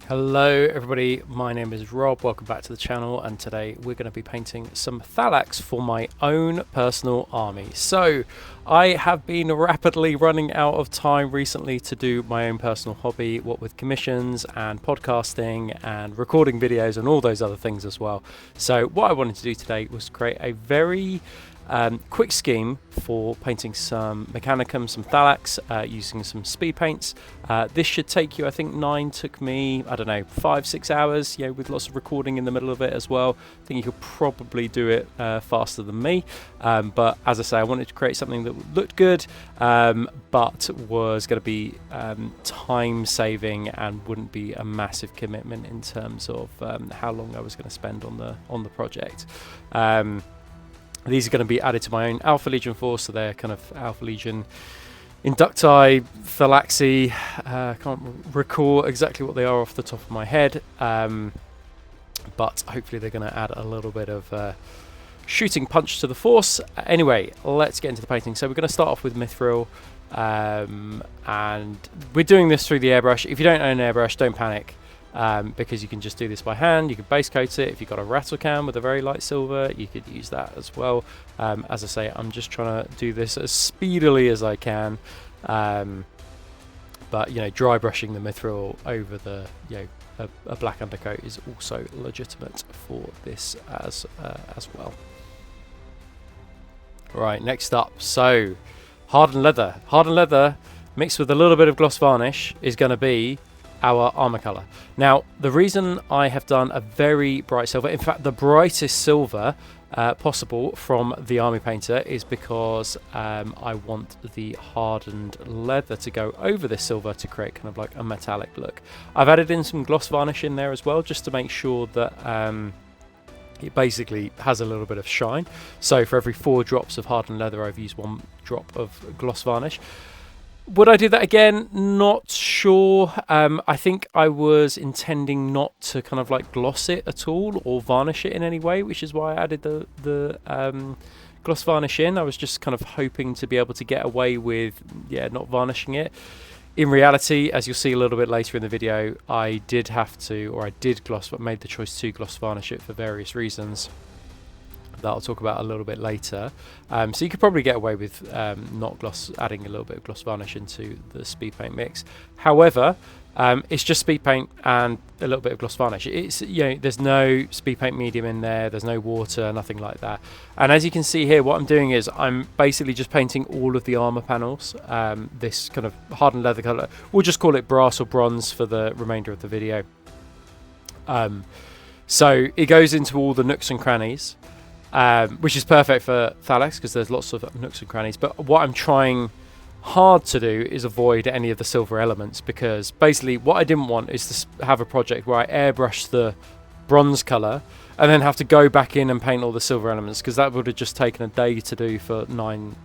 Hello everybody, my name is Rob, welcome back to the channel, and today we're going to be painting some Thallax for my own personal army. So I have been rapidly running out of time recently to do my own personal hobby, what with commissions and podcasting and recording videos and all those other things as well. So what I wanted to do today was create a very quick scheme for painting some Mechanicum, some Thallax, using some speed paints. This should take you, I think took me, I don't know, 5-6 hours, with lots of recording in the middle of it as well. I think you could probably do it faster than me. But as I say, I wanted to create something that looked good, but was going to be time saving and wouldn't be a massive commitment in terms of how long I was going to spend on the project. These are going to be added to my own Alpha Legion force, so they're kind of Alpha Legion Inducti, Thallaxi. I can't recall exactly what they are off the top of my head, but hopefully they're going to add a little bit of shooting punch to the force. Anyway, let's get into the painting. So we're going to start off with Mithril, and we're doing this through the airbrush. If you don't own an airbrush, don't panic. Because you can just do this by hand. You can base coat it. If you've got a rattle can with a very light silver, you could use that as well. As I say, I'm just trying to do this as speedily as I can, but dry brushing the mithril over the a black undercoat is also legitimate for this as well. Right, next up, so hardened leather mixed with a little bit of gloss varnish is going to be our armor color. Now, the reason I have done a very bright silver, in fact the brightest silver possible from the army painter, is because I want the hardened leather to go over this silver to create kind of like a metallic look. I've added in some gloss varnish in there as well, just to make sure that it basically has a little bit of shine. So for every 4 drops of hardened leather, I've used 1 drop of gloss varnish. Would I do that again? Not sure. I think I was intending not to kind of like gloss it at all or varnish it in any way, which is why I added the gloss varnish in. I was just kind of hoping to be able to get away with not varnishing it. In reality, as you'll see a little bit later in the video, I did gloss, but made the choice to gloss varnish it for various reasons that I'll talk about a little bit later. So you could probably get away with not adding a little bit of gloss varnish into the speed paint mix. However, it's just speed paint and a little bit of gloss varnish. It's there's no speed paint medium in there, there's no water, nothing like that. And as you can see here, what I'm doing is I'm basically just painting all of the armor panels, this kind of hardened leather color. We'll just call it brass or bronze for the remainder of the video. So it goes into all the nooks and crannies, which is perfect for Thallax because there's lots of nooks and crannies. But what I'm trying hard to do is avoid any of the silver elements, because basically what I didn't want is to have a project where I airbrush the bronze colour and then have to go back in and paint all the silver elements, because that would have just taken a day to do for 9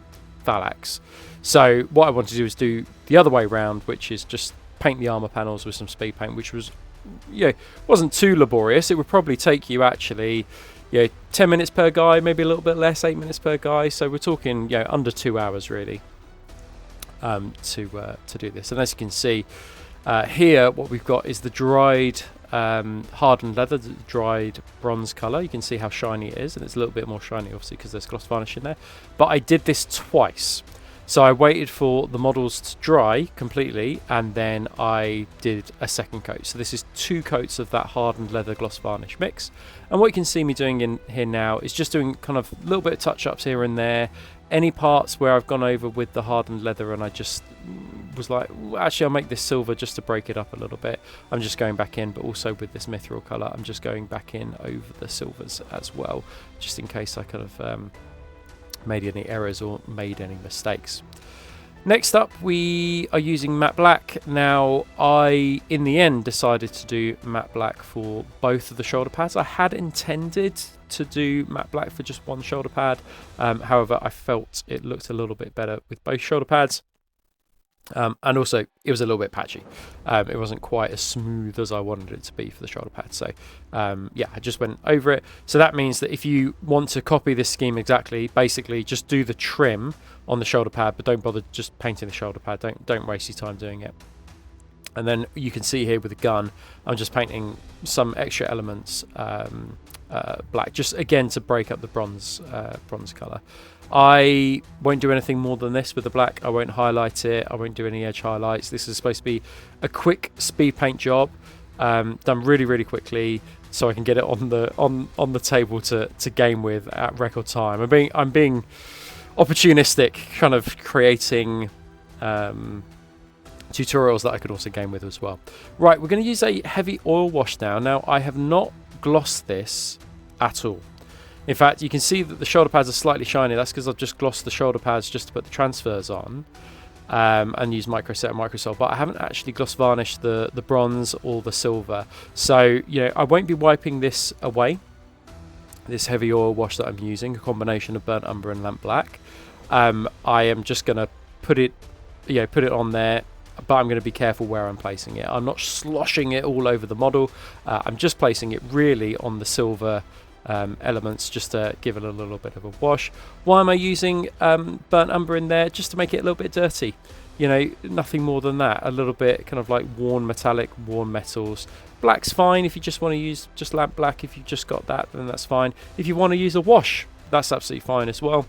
Thallax. So what I want to do is do the other way around, which is just paint the armour panels with some speed paint, which was wasn't too laborious. It would probably take you actually 10 minutes per guy, maybe a little bit less, 8 minutes per guy. So we're talking under 2 hours really to do this. And as you can see here, what we've got is the dried hardened leather, the dried bronze colour. You can see how shiny it is, and it's a little bit more shiny obviously because there's gloss varnish in there. But I did this twice. So I waited for the models to dry completely, and then I did a second coat. So this is 2 coats of that hardened leather gloss varnish mix. And what you can see me doing in here now is just doing kind of a little bit of touch-ups here and there. Any parts where I've gone over with the hardened leather and I just was like, actually I'll make this silver just to break it up a little bit, I'm just going back in. But also with this mithril colour, I'm just going back in over the silvers as well, just in case I kind of made any errors or made any mistakes. Next up, we are using matte black. Now, I in the end decided to do matte black for both of the shoulder pads. I had intended to do matte black for just one shoulder pad, however I felt it looked a little bit better with both shoulder pads. And also it was a little bit patchy. It wasn't quite as smooth as I wanted it to be for the shoulder pad. So yeah, I just went over it. So that means that if you want to copy this scheme exactly, basically just do the trim on the shoulder pad, but don't bother just painting the shoulder pad. Don't waste your time doing it. And then you can see here with the gun, I'm just painting some extra elements black, just again to break up the bronze colour. I won't do anything more than this with the black. I won't highlight it. I won't do any edge highlights. This is supposed to be a quick speed paint job, done really quickly, so I can get it on the table to game with at record time. I'm being opportunistic, kind of creating tutorials that I could also game with as well. Right, we're going to use a heavy oil wash now. Now, I have not glossed this at all. In fact, you can see that the shoulder pads are slightly shiny. That's because I've just glossed the shoulder pads just to put the transfers on and use microset and microsol, but I haven't actually gloss varnished the bronze or the silver. So, I won't be wiping this away, this heavy oil wash that I'm using, a combination of burnt umber and lamp black. I am just going to put it on there, but I'm going to be careful where I'm placing it. I'm not sloshing it all over the model. I'm just placing it really on the silver elements, just to give it a little bit of a wash. Why am I using burnt umber in there? Just to make it a little bit dirty. Nothing more than that. A little bit kind of like worn metallic, worn metals. Black's fine if you just want to use just lamp black. If you've just got that, then that's fine. If you want to use a wash, that's absolutely fine as well.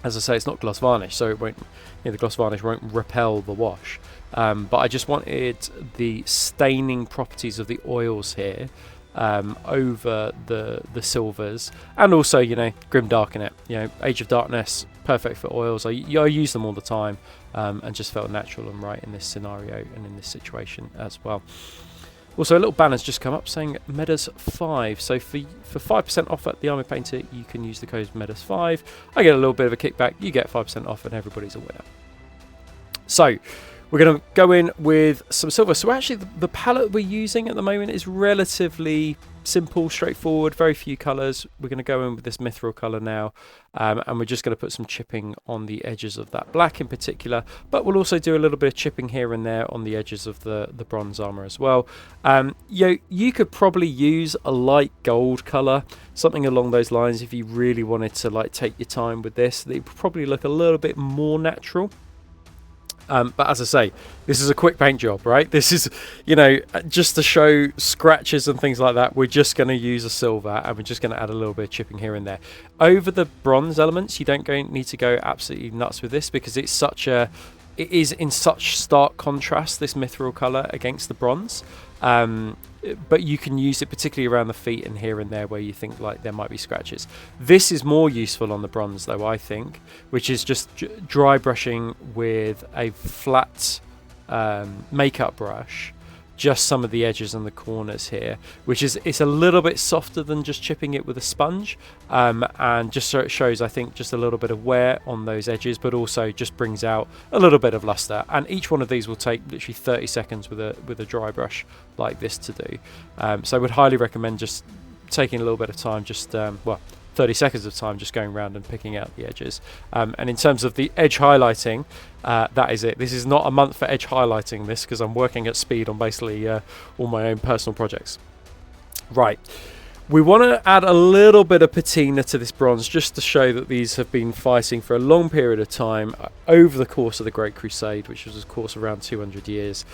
As I say, it's not gloss varnish, so it won't, the gloss varnish won't repel the wash. But I just wanted the staining properties of the oils here over the silvers, and also grim darken it. Age of Darkness, perfect for oils. I use them all the time, and just felt natural and right in this scenario and in this situation as well. Also, a little banner's just come up saying Medas 5. So for 5% off at the Army Painter, you can use the code Medas 5. I get a little bit of a kickback. You get 5% off, and everybody's a winner. So we're going to go in with some silver. So actually, the palette we're using at the moment is relatively simple, straightforward, very few colours. We're going to go in with this mithril colour now, and we're just going to put some chipping on the edges of that black in particular, but we'll also do a little bit of chipping here and there on the edges of the bronze armour as well. You could probably use a light gold colour, something along those lines, if you really wanted to take your time with this. It would probably look a little bit more natural. But as I say, this is a quick paint job, right? This is, just to show scratches and things like that, we're just going to use a silver, and we're just going to add a little bit of chipping here and there. Over the bronze elements, you don't need to go absolutely nuts with this, because it is in such stark contrast, this mithril colour against the bronze. But you can use it particularly around the feet and here and there where you think there might be scratches. This is more useful on the bronze though, I think, which is just dry brushing with a flat makeup brush, just some of the edges and the corners here, it's a little bit softer than just chipping it with a sponge, and just so it shows, I think, just a little bit of wear on those edges, but also just brings out a little bit of luster. And each one of these will take literally 30 seconds with a dry brush like this to do. So I would highly recommend just taking a little bit of time, just 30 seconds of time just going around and picking out the edges. And in terms of the edge highlighting, that is it. This is not a month for edge highlighting this, because I'm working at speed on basically all my own personal projects. Right. We want to add a little bit of patina to this bronze, just to show that these have been fighting for a long period of time over the course of the Great Crusade, which was of course around 200 years.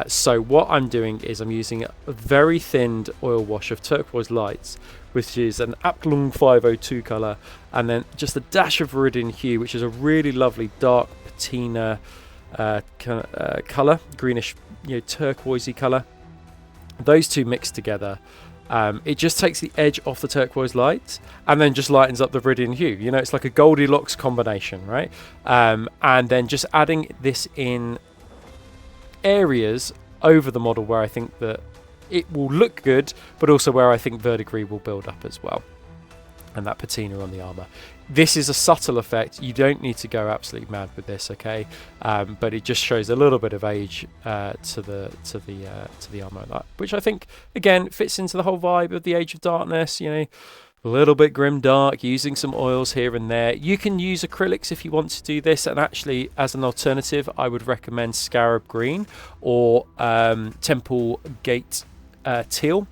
So what I'm doing is I'm using a very thinned oil wash of turquoise lights, which is an Aplung 502 colour, and then just a dash of Viridian Hue, which is a really lovely dark patina colour, greenish, turquoisey colour. Those two mixed together, it just takes the edge off the turquoise light and then just lightens up the Viridian Hue. It's like a Goldilocks combination, right? And then just adding this in areas over the model where I think that it will look good, but also where I think verdigris will build up as well, and that patina on the armor. This is a subtle effect. You don't need to go absolutely mad with this, okay? But it just shows a little bit of age to the armor, which I think again fits into the whole vibe of the Age of Darkness. A little bit grim dark, using some oils here and there. You can use acrylics if you want to do this, and actually as an alternative I would recommend Scarab Green or Temple Gate Teal,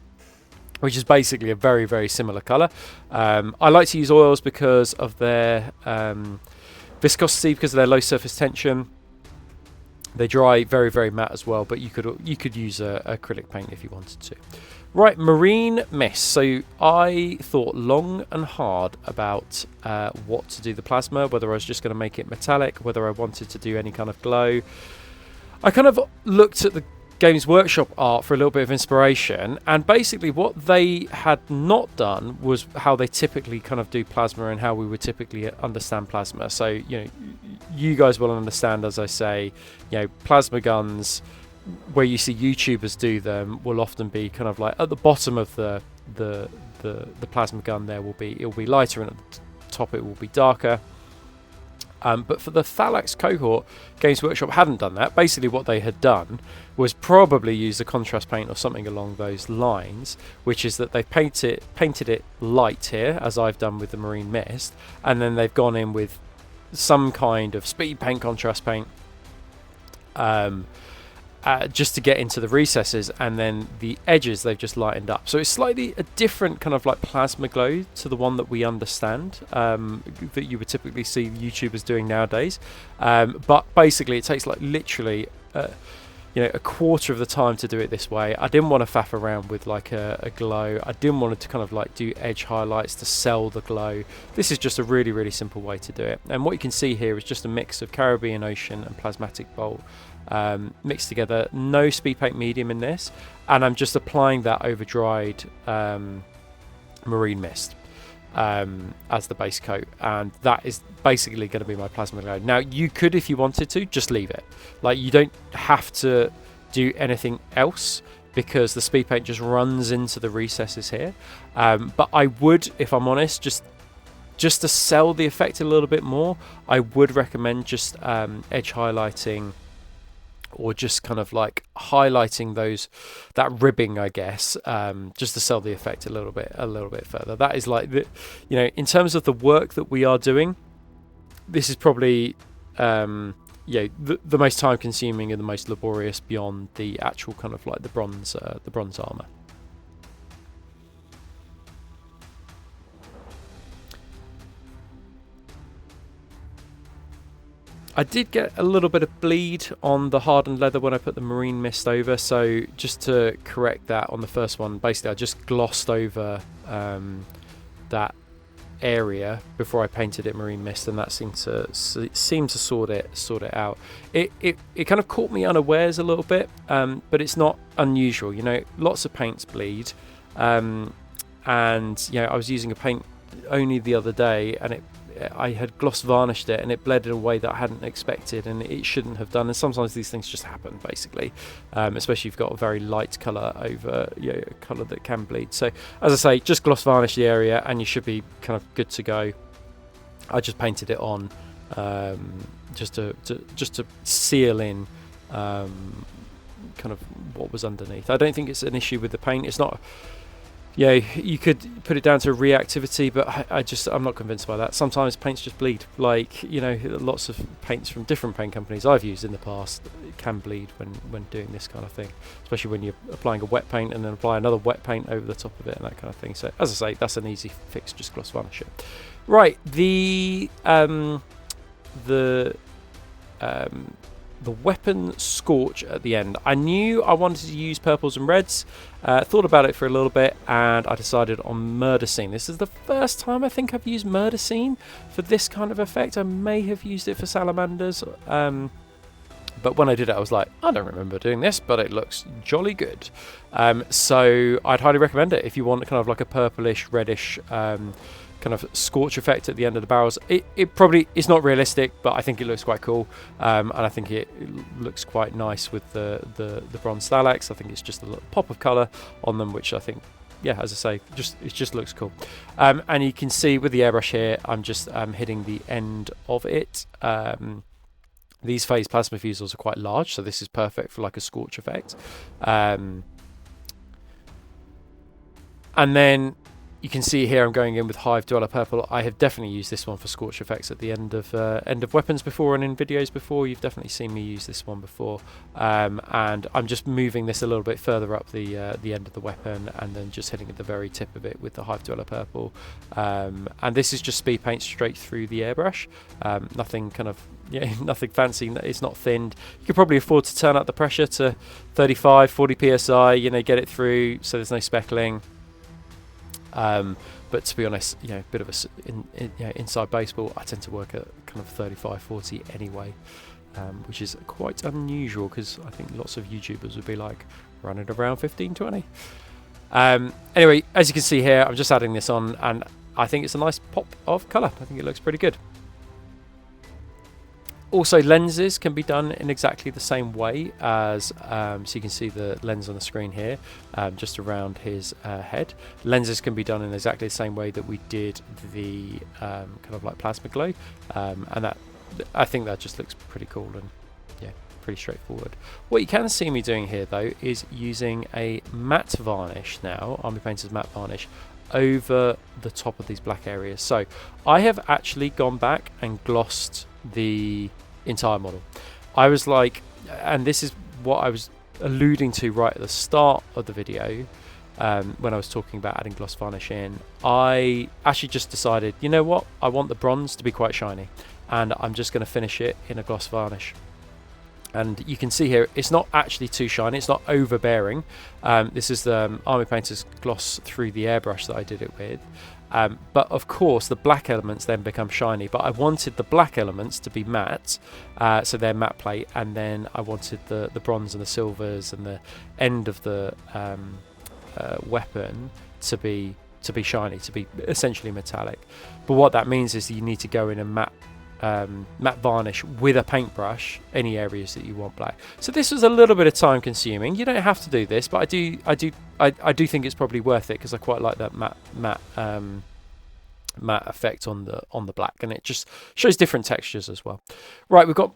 which is basically a very, very similar colour. I like to use oils because of their viscosity, because of their low surface tension. They dry very, very matte as well, but you could use acrylic paint if you wanted to. Right, marine mist. So I thought long and hard about what to do the plasma, whether I was just going to make it metallic, whether I wanted to do any kind of glow. I kind of looked at the Games Workshop art for a little bit of inspiration, and basically what they had not done was how they typically kind of do plasma and how we would typically understand plasma. So, you know, you guys will understand, as I say, you know, plasma guns, where you see YouTubers do them, will often be kind of like at the bottom of the plasma gun. It'll be lighter, and at the top it will be darker. But for the Thallax cohort, Games Workshop hadn't done that. Basically what they had done was probably use a contrast paint or something along those lines, which is that they've painted it light here, as I've done with the Marine Mist, and then they've gone in with some kind of speed paint, contrast paint, just to get into the recesses, and then the edges they've just lightened up. So it's slightly a different kind of like plasma glow to the one that we understand, that you would typically see YouTubers doing nowadays. But basically it takes like literally you know, a quarter of the time to do it this way. I didn't want to faff around with like a glow. I didn't want to kind of like do edge highlights to sell the glow. This is just a really, really simple way to do it. And what you can see here is just a mix of Caribbean Ocean and Plasmatic Bolt mixed together. No speed paint medium in this, and I'm just applying that over dried Marine Mist as the base coat, and that is basically going to be my plasma glow. Now you could, if you wanted to, just leave it. Like, you don't have to do anything else, because the speed paint just runs into the recesses here, but I would, if I'm honest, just to sell the effect a little bit more, I would recommend just edge highlighting, or just kind of like highlighting that ribbing, I guess, just to sell the effect a little bit further. That is like the, you know, in terms of the work that we are doing, this is probably the most time consuming and the most laborious beyond the actual kind of like the bronze armor. I did get a little bit of bleed on the hardened leather when I put the Marine Mist over, so just to correct that on the first one, basically I just glossed over that area before I painted it Marine Mist, and that seemed to sort it out. It kind of caught me unawares a little bit, but it's not unusual. You know, lots of paints bleed, and you know, I was using a paint only the other day, and I had gloss varnished it, and it bled in a way that I hadn't expected, and it shouldn't have done. And sometimes these things just happen, basically, especially if you've got a very light colour over a colour that can bleed. So, as I say, just gloss varnish the area, and you should be kind of good to go. I just painted it on just to seal in kind of what was underneath. I don't think it's an issue with the paint. It's not. Yeah, you could put it down to reactivity, but I'm not convinced by that. Sometimes paints just bleed. Like, you know, lots of paints from different paint companies I've used in the past can bleed when doing this kind of thing, especially when you're applying a wet paint and then apply another wet paint over the top of it and that kind of thing. So, as I say, that's an easy fix, just gloss varnish it. Right, the weapon Scorch at the end. I knew I wanted to use purples and reds, thought about it for a little bit, and I decided on Murder Scene. This is the first time I think I've used Murder Scene for this kind of effect. I may have used it for salamanders, but when I did it I was like, I don't remember doing this, but it looks jolly good. So I'd highly recommend it if you want kind of like a purplish, reddish kind of scorch effect at the end of the barrels. It probably is not realistic, but I think it looks quite cool, and I think it looks quite nice with the bronze Thallax. I think it's just a little pop of colour on them, which I think, yeah, as I say, it just looks cool. And you can see with the airbrush here, I'm just hitting the end of it. These phase plasma fusels are quite large, so this is perfect for like a scorch effect. And then you can see here I'm going in with Hive Dweller Purple. I have definitely used this one for scorch effects at the end of weapons before, and in videos before. You've definitely seen me use this one before. And I'm just moving this a little bit further up the end of the weapon, and then just hitting at the very tip of it with the Hive Dweller Purple. And this is just speed paint straight through the airbrush. Nothing kind of yeah, nothing fancy. It's not thinned. You could probably afford to turn up the pressure to 35, 40 psi. You know, get it through so there's no speckling. But to be honest, you know, a bit of inside baseball, I tend to work at kind of 35, 40 anyway, which is quite unusual because I think lots of YouTubers would be like running around 15, 20. Anyway, as you can see here, I'm just adding this on, and I think it's a nice pop of colour. I think it looks pretty good. Also, lenses can be done in exactly the same way as, so you can see the lens on the screen here, just around his head. Lenses can be done in exactly the same way that we did the kind of like plasma glow, and that, I think that just looks pretty cool and yeah, pretty straightforward. What you can see me doing here though is using a matte varnish now, Army Painter's matte varnish, over the top of these black areas. So I have actually gone back and glossed the entire model. I was like, and this is what I was alluding to right at the start of the video, when I was talking about adding gloss varnish in, I actually just decided, you know what, I want the bronze to be quite shiny, and I'm just going to finish it in a gloss varnish. And you can see here, it's not actually too shiny, it's not overbearing. This is the Army Painter's gloss through the airbrush that I did it with. But of course, the black elements then become shiny. But I wanted the black elements to be matte, so they're matte plate. And then I wanted the bronze and the silvers and the end of the weapon to be shiny, to be essentially metallic. But what that means is that you need to go in and matte varnish with a paintbrush any areas that you want black. So this was a little bit of time consuming. You don't have to do this, but I do think it's probably worth it because I quite like that matte effect on the black, and it just shows different textures as well. Right, we've got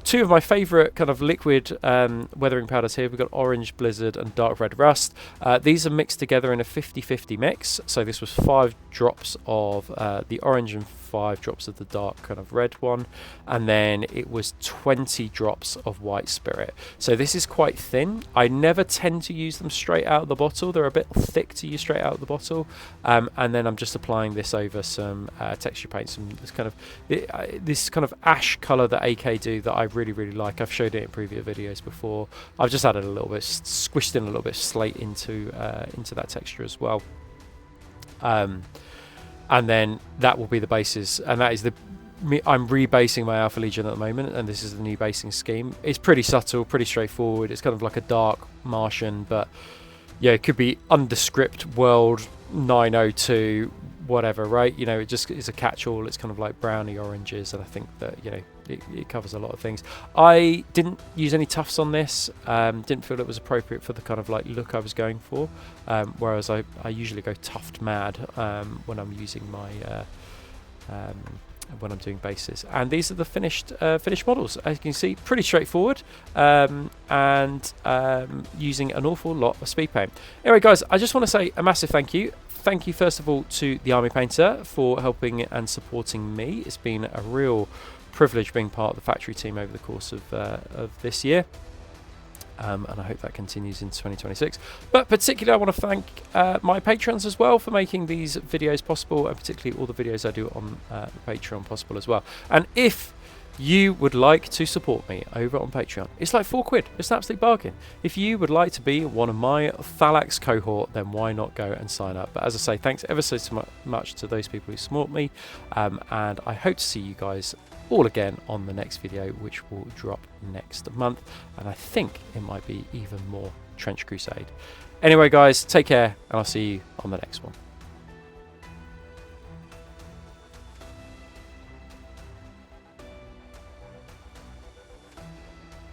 two of my favorite kind of liquid weathering powders here. We've got Orange Blizzard and Dark Red Rust. These are mixed together in a 50-50 mix. So this was 5 drops of the orange and 5 drops of the dark kind of red one, and then it was 20 drops of white spirit. So this is quite thin. I never tend to use them straight out of the bottle. They're a bit thick to use straight out of the bottle, and then I'm just applying this over some texture paint, some this kind of ash color that AK do that I really like. I've showed it in previous videos before. I've just added a little bit, squished in a little bit of slate into that texture as well. And then that will be the bases, and that is I'm rebasing my Alpha Legion at the moment, and this is the new basing scheme. It's pretty subtle, pretty straightforward. It's kind of like a dark Martian, but yeah, it could be Undescript World 902, whatever, right? You know, it just is a catch-all. It's kind of like browny oranges, and I think that, you know, it covers a lot of things. I didn't use any tufts on this. Didn't feel it was appropriate for the kind of like look I was going for. Whereas I usually go tuft mad when I'm using my when I'm doing bases. And these are the finished models. As you can see, pretty straightforward, and using an awful lot of speed paint. Anyway, guys, I just want to say a massive thank you. Thank you, first of all, to the Army Painter for helping and supporting me. It's been a real privilege being part of the factory team over the course of this year, and I hope that continues into 2026. But particularly I want to thank my patrons as well for making these videos possible, and particularly all the videos I do on Patreon possible as well. And if you would like to support me over on Patreon, it's like £4. It's an absolute bargain. If you would like to be one of my Thallax cohort, then why not go and sign up? But as I say, thanks ever so much to those people who support me, and I hope to see you guys all again on the next video, which will drop next month, and I think it might be even more Trench Crusade. Anyway, guys, take care, and I'll see you on the next one.